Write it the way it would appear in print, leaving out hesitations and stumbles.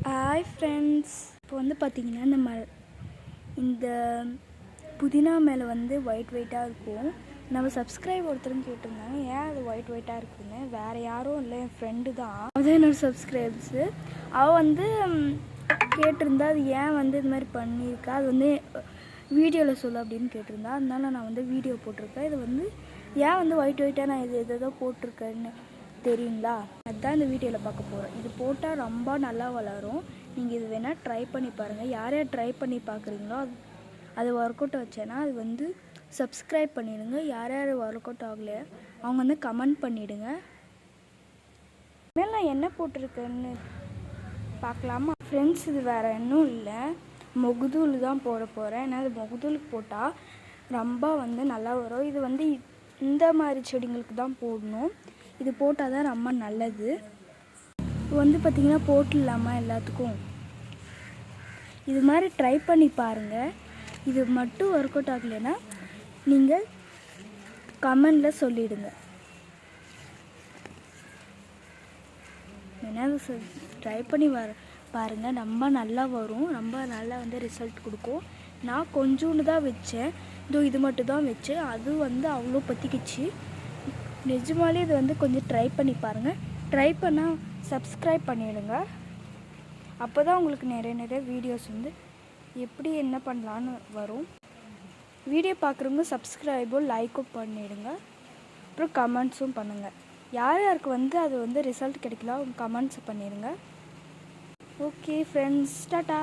Hi friends, இப்போ வந்து பார்த்திங்கன்னா இந்த புதினா மேலே வந்து ஒயிட்டாக இருக்கும். நம்ம சப்ஸ்கிரைப் ஒருத்தரும் கேட்டிருந்தாங்க, ஏன் அது ஒயிட்டாக இருக்குதுன்னு. வேறு யாரும் இல்லை, என் ஃப்ரெண்டு தான். அதுதான் என்னோடய சப்ஸ்கிரைப்ஸு. அவள் வந்து கேட்டிருந்தா அது ஏன் வந்து இது மாதிரி பண்ணியிருக்கா, அது வந்து வீடியோவில் சொல்லு அப்படின்னு கேட்டிருந்தா. அதனால நான் வந்து வீடியோ போட்டிருக்கேன். இது வந்து ஏன் வந்து ஒயிட்டாக நான் எதோ போட்டிருக்கேன்னு தெரியுங்களா? அதுதான் இந்த வீடியோவில் பார்க்க போகிறோம். இது போட்டால் ரொம்ப நல்லா வளரும். நீங்கள் இது வேணால் ட்ரை பண்ணி பாருங்கள். யார் யார் ட்ரை பண்ணி பார்க்குறீங்களோ அது ஒர்க் அவுட் வச்சேன்னா அது வந்து சப்ஸ்கிரைப் பண்ணிவிடுங்க. யார் யார் ஒர்க் அவுட் ஆகலையோ அவங்க வந்து கமெண்ட் பண்ணிவிடுங்க. இனிமேல் நான் என்ன போட்டிருக்கேன்னு பார்க்கலாமா ஃப்ரெண்ட்ஸ்? இது வேறு இன்னும் இல்லை, மொகுதூள் தான் போட போகிறேன். ஏன்னா அது மொகுதூளுக்கு போட்டால் ரொம்ப வந்து நல்லா வரும். இது வந்து இந்த மாதிரி செடிங்களுக்கு தான் போடணும். இது போட்டால் தான் ரொம்ப நல்லது. இப்போ வந்து பார்த்திங்கன்னா போட்டுடலாமா எல்லாத்துக்கும்? இது மாதிரி ட்ரை பண்ணி பாருங்கள். இது மட்டும் ஒர்க் அவுட் ஆகலைன்னா நீங்கள் கமெண்டில் சொல்லிவிடுங்க. ஏன்னா ட்ரை பண்ணி பாருங்கள், ரொம்ப நல்லா வரும். ரொம்ப நல்லா வந்து ரிசல்ட் கொடுக்கும். நான் கொஞ்சோண்டு தான் வச்சேன், இது மட்டும் தான் வச்சேன். அது வந்து அவ்வளோ பற்றிக்கிச்சு. நிஜமாலே இது வந்து கொஞ்சம் ட்ரை பண்ணி பாருங்கள். ட்ரை பண்ணால் சப்ஸ்கிரைப் பண்ணிவிடுங்க. அப்போ தான் உங்களுக்கு நிறைய வீடியோஸ் வந்து எப்படி என்ன பண்ணலான்னு வரும். வீடியோ பார்க்குறவங்க சப்ஸ்கிரைபும் லைக்கும் பண்ணிவிடுங்க. அப்புறம் கமெண்ட்ஸும் பண்ணுங்கள். யார் யாருக்கு வந்து அது வந்து ரிசல்ட் கிடைக்கல அவங்க கமெண்ட்ஸ் பண்ணிடுங்க. Okay friends, tata.